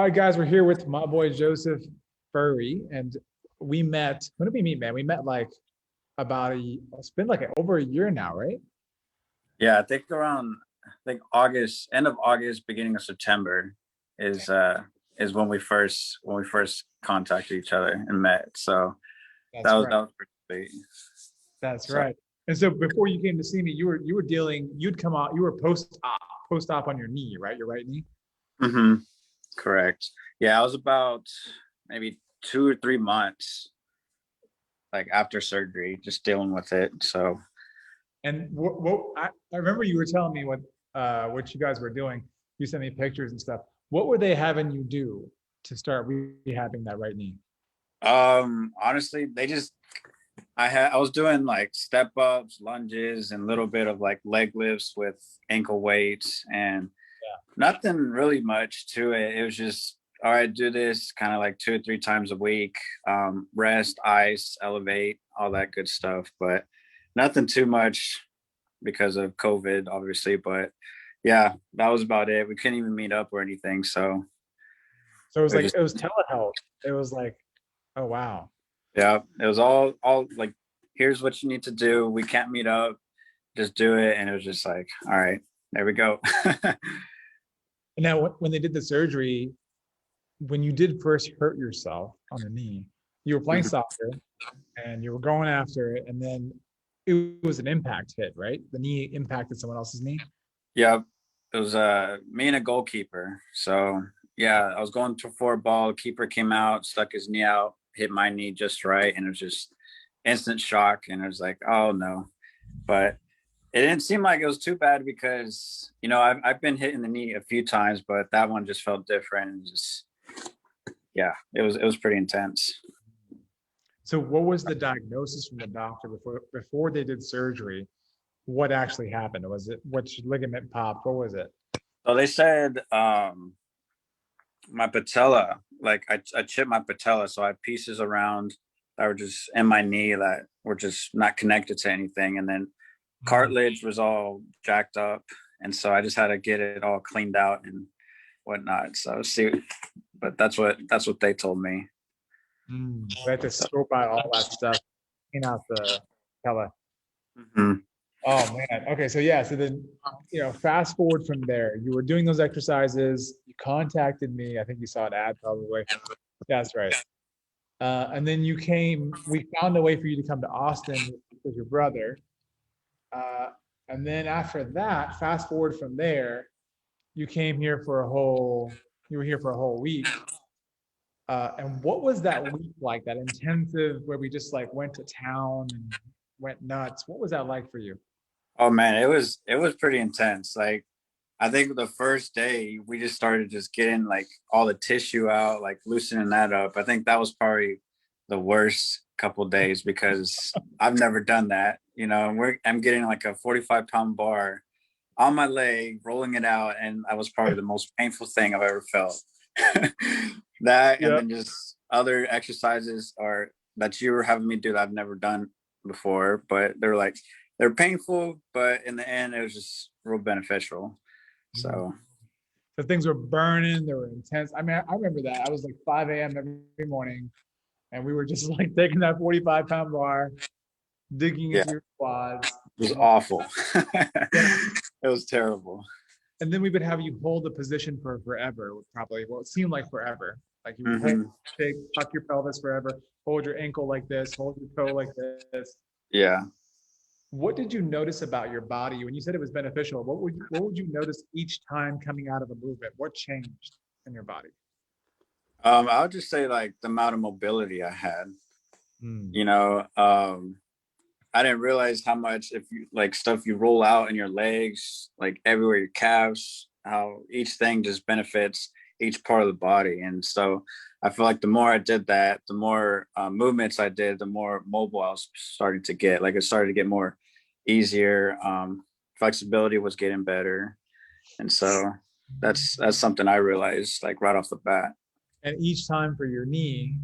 right, guys, we're here with my boy Joseph Furry, and we met. When did we meet, man? We met like it's been like over a year now, right? Yeah, I think around August, end of August, beginning of September is uh is when we first contacted each other and met. So that That's was right. that was pretty sweet. That's So right. And so before you came to see me, you were dealing. You'd come out. You were post op on your knee, right? Your right knee. hmm correct. Yeah, I was about maybe 2 or 3 months like after surgery, just dealing with it. So And I remember you were telling me what you guys were doing. You sent me pictures and stuff. What were they having you do to start rehabbing that right knee? honestly, I was doing like step ups, lunges, and a little bit of like leg lifts with ankle weights and nothing really much to it. It was just, all right, do this kind of like 2 or 3 times a week. Rest, ice, elevate, all that good stuff, but nothing too much because of COVID, obviously. But yeah, that was about it. We couldn't even meet up or anything. So So it was it was like just, it was telehealth. It was like, oh wow. yeah, it was all like, here's what you need to do. We can't meet up, just do it. And it was just like, all right, there we go. And now when they did the surgery, when you did first hurt yourself on the knee, you were playing soccer and you were going after it, and then it was an impact hit, right? The knee impacted someone else's knee. Yeah, it was me and a goalkeeper. So yeah, I was going to for a ball. Keeper came out, stuck his knee out, hit my knee just right, and it was just instant shock. And it was like, oh no. But it didn't seem like it was too bad because I've been hit in the knee a few times, but that one just felt different. And just yeah, it was pretty intense. So what was the diagnosis from the doctor before they did surgery? What actually happened? Was it which ligament popped? What was it? So they said my patella, like I chipped my patella, so I had pieces around that were just in my knee that were just not connected to anything, and then cartilage was all jacked up, and so I just had to get it all cleaned out and whatnot. So see, but that's what they told me. We had to scope out all that stuff, clean out the patella. hmm Oh man. Okay. So yeah. So then, fast forward from there, you were doing those exercises. You contacted me. I think you saw an ad probably. That's right. And then you came. We found a way for you to come to Austin with your brother. Uh, and then after that, fast forward from there, you came here for a whole. You were here for a whole week. And what was that week like? That intensive where we just like went to town and went nuts. What was that like for you? Oh man, it was pretty intense. Like I think the first day we just started just getting like all the tissue out, like loosening that up. I think that was probably the worst couple days because I've never done that. I'm getting like a 45-pound bar on my leg, rolling it out, and that was probably the most painful thing I've ever felt. That and Yeah. then just other exercises are that you were having me do that I've never done before, but they're painful, but in the end it was just real beneficial. So The things were burning, they were intense. I mean, I remember that. I was like 5 a.m. every morning, and we were just like taking that 45-pound bar, digging yeah, into your quads. it was And then, awful. yeah, It was terrible. and then we would have you hold the position for forever, probably. Well, it seemed like forever. Like you would hold, hmm tuck your pelvis forever, hold your ankle like this, hold your toe like this. Yeah. What did you notice about your body when you said it was beneficial? What would you notice each time coming out of a movement? What changed in your body? I would just say like the amount of mobility I had. Mm. You know, I didn't realize how much if you like stuff you roll out in your legs, like everywhere your calves, how each thing just benefits each part of the body. And so I feel like the more I did that, the more movements I did, the more mobile I was starting to get. Like it started to get more easier. Flexibility was getting better, and so that's something I realized like right off the bat. And each time for your knee,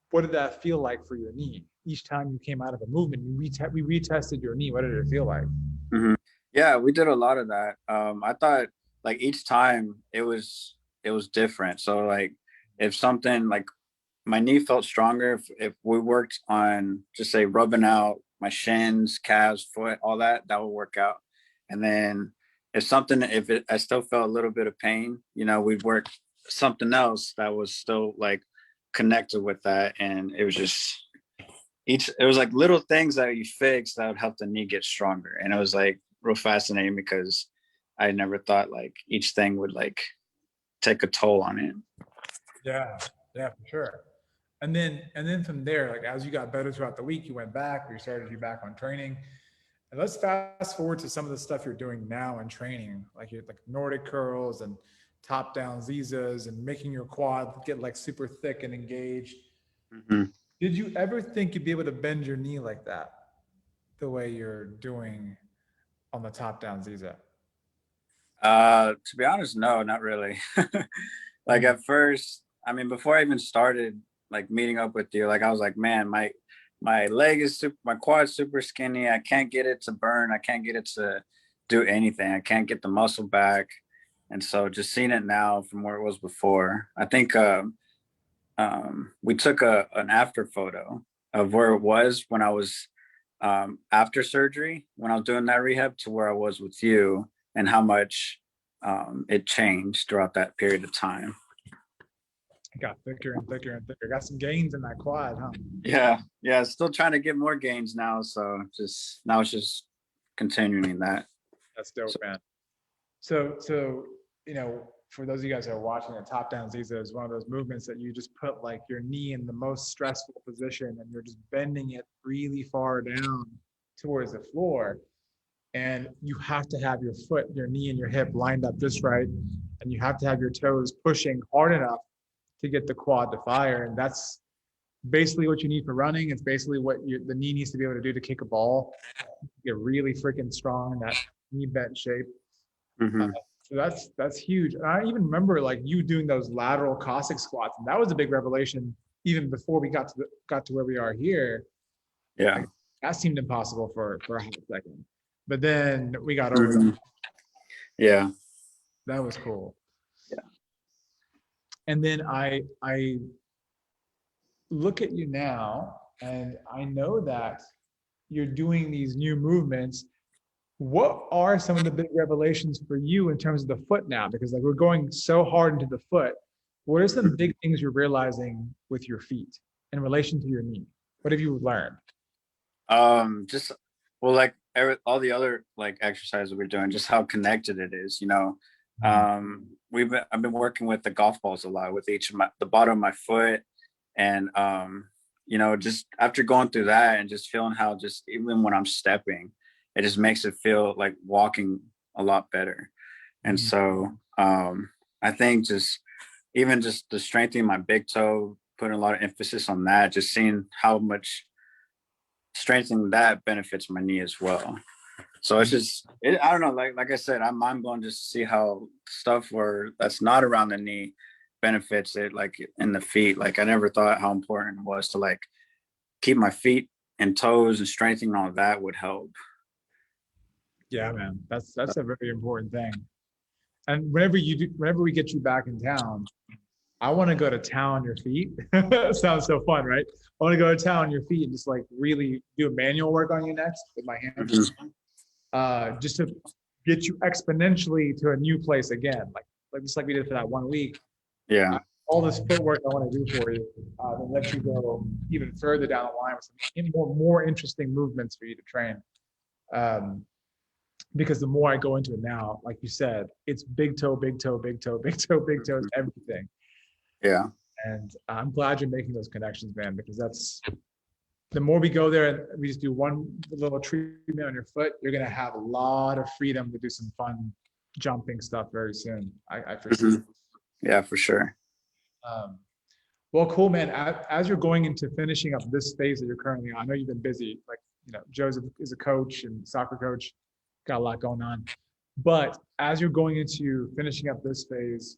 what did that feel like for your knee? Each time you came out of a movement, we retested your knee. What did it feel like? hmm Yeah, we did a lot of that. I thought like each time it was different. So like if something like my knee felt stronger if we worked on just say rubbing out my shins, calves, foot, all that, that would work out. And then if it I still felt a little bit of pain, you know, we'd work something else that was still like connected with that. And it was just it was like little things that you fix that would help the knee get stronger. And it was like real fascinating because I never thought like each thing would like take a toll on it. Yeah, yeah, for sure. And then from there, like as you got better throughout the week, you went back, you started you back on training. And let's fast forward to some of the stuff you're doing now in training, like your like Nordic curls and top down Zizas and making your quad get like super thick and engaged. Mhm. Did you ever think you'd be able to bend your knee like that, the way you're doing on the top down Ziza? To be honest, no, not really. Like Mm. at first, I mean, before I even started like meeting up with you, like I was like, man, my leg is super, my quad's super skinny. I can't get it to burn. I can't get it to do anything. I can't get the muscle back. And so just seeing it now from where it was before, I think we took an after photo of where it was when I was after surgery, when I was doing that rehab to where I was with you and how much it changed throughout that period of time. It got thicker and thicker and thicker. Got some gains in that quad, huh? Yeah, yeah, still trying to get more gains now. So just now it's just continuing that. That's dope, So, man. So for those of you guys that are watching, a top down Ziza is one of those movements that you just put like your knee in the most stressful position and you're just bending it really far down towards the floor. And you have to have your foot, your knee, and your hip lined up just right. And you have to have your toes pushing hard enough to get the quad to fire. And that's basically what you need for running. It's basically what the knee needs to be able to do to kick a ball. Get really freaking strong in that knee bent shape. Uh, mhm. so that's huge. And I even remember like you doing those lateral Cossack squats, and that was a big revelation even before we got to where we are here. Yeah. Like that seemed impossible for a hot second, but then we got over that. Mhm. Yeah. That was cool. Yeah. And then I look at you now, and I know that you're doing these new movements. What are some of the big revelations for you in terms of the foot now? Because like we're going so hard into the foot. What are some big things you're realizing with your feet in relation to your knee? What have you learned? Just well, like all the other like exercises we're doing, just how connected it is. You know, Mm. I've been working with the golf balls a lot with each of the bottom of my foot, and you know, just after going through that and just feeling how just even when I'm stepping, it just makes it feel like walking a lot better. And Mm. so I think just even just the strengthening my big toe, putting a lot of emphasis on that, just seeing how much strengthening that benefits my knee as well. So it's just, I don't know, like I said, I'm mind blown just to see how stuff where that's not around the knee benefits it, like in the feet. Like I never thought how important it was to like keep my feet and toes and strengthening all of that would help. Yeah, man, that's a very important thing. And whenever we get you back in town, I want to go to town on your feet. Sounds so fun, right? I want to go to town on your feet and just like really do a manual work on you next with my hands, Mhm. just to get you exponentially to a new place again, like just like we did for that 1 week. Yeah. All this footwork I want to do for you, and let you go even further down the line with some more interesting movements for you to train. Um, because the more I go into it now, like you said, it's big toe, big toe, big toe, big toe, big toe, it's Mhm. everything. Yeah. And I'm glad you're making those connections, man, because that's the more we go there and we just do one little treatment on your foot, you're gonna have a lot of freedom to do some fun jumping stuff very soon. I foresee. Mhm. Yeah, for sure. Um, well, cool, man. As you're going into finishing up this phase that you're currently on, I know you've been busy. Like, Joseph is a coach and soccer coach, got a lot going on. But as you're going into finishing up this phase,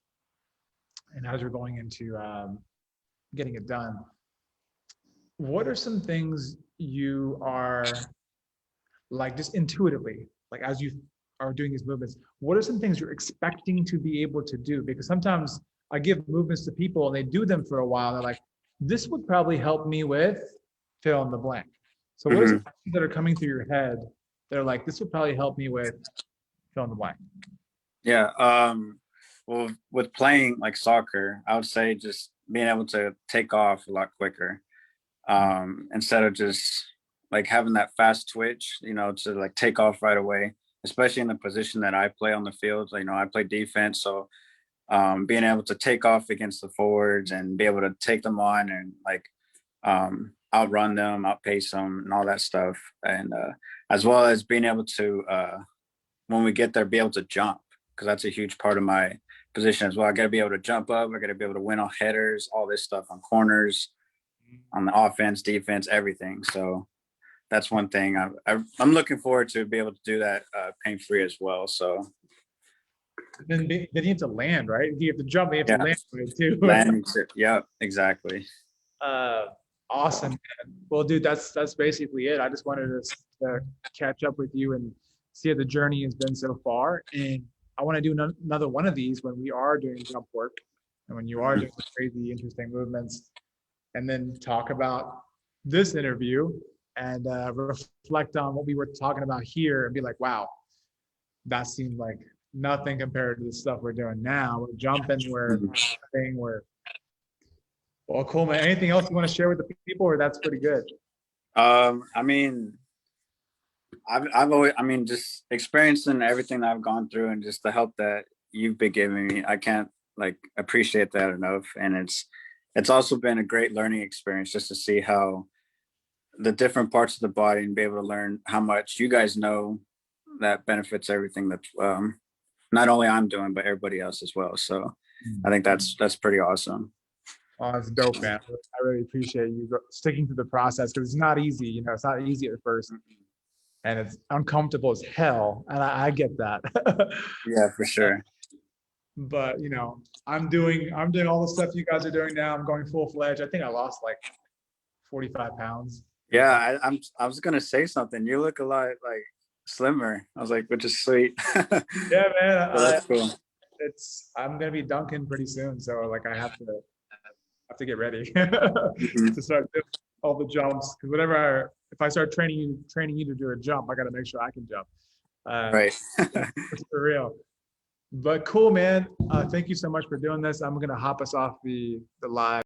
and as you're going into getting it done, what are some things you are like just intuitively, like as you are doing these movements, what are some things you're expecting to be able to do? Because sometimes I give movements to people and they do them for a while. And they're like, this would probably help me with fill in the blank. So what are some Mhm. things that are coming through your head? They're like, this would probably help me with fill in the blank. Yeah. Well, with playing like soccer, I would say just being able to take off a lot quicker. Instead of just like having that fast twitch, to like take off right away, especially in the position that I play on the field. I play defense, so being able to take off against the forwards and be able to take them on and like outrun them, outpace them, and all that stuff, and as well as being able to when we get there, be able to jump because that's a huge part of my position as well. I got to be able to jump up. I got to be able to win on headers, all this stuff on corners, on the offense, defense, everything. So that's one thing I'm looking forward to be able to do that pain free as well. So Then you have to land, right? You have to jump, you have to yeah, land right too. landing. Yeah, exactly. Uh, awesome, man. Well, dude, that's basically it. I just wanted to catch up with you and see how the journey has been so far. And I want to do another one of these when we are doing jump work and when you are doing the crazy, interesting movements, and then talk about this interview and reflect on what we were talking about here and be like, wow, that seemed like nothing compared to the stuff we're doing now. We're jumping, we're Mhm. laughing, we're well, cool, man. Anything else you want to share with the people, or that's pretty good? I mean, I've always, just experiencing everything that I've gone through and just the help that you've been giving me. I can't like appreciate that enough. And it's also been a great learning experience just to see how the different parts of the body and be able to learn how much you guys know that benefits everything that not only I'm doing, but everybody else as well. So I think that's pretty awesome. Oh, that's dope, man. I really appreciate you sticking to the process because it's not easy. It's not easy at first, and it's uncomfortable as hell, and I get that. Yeah, for sure. But I'm doing all the stuff you guys are doing now. I'm going full fledged. I think I lost like 45 pounds. Yeah, I was gonna say something. You look a lot like slimmer. I was like, which is sweet. So Yeah, man. that's cool. I'm gonna be dunking pretty soon, so like I have to get ready Mhm. to start doing all the jumps. Because if I start training you to do a jump, I got to make sure I can jump. Right. It's for real. But cool, man. Thank you so much for doing this. I'm gonna hop us off the live.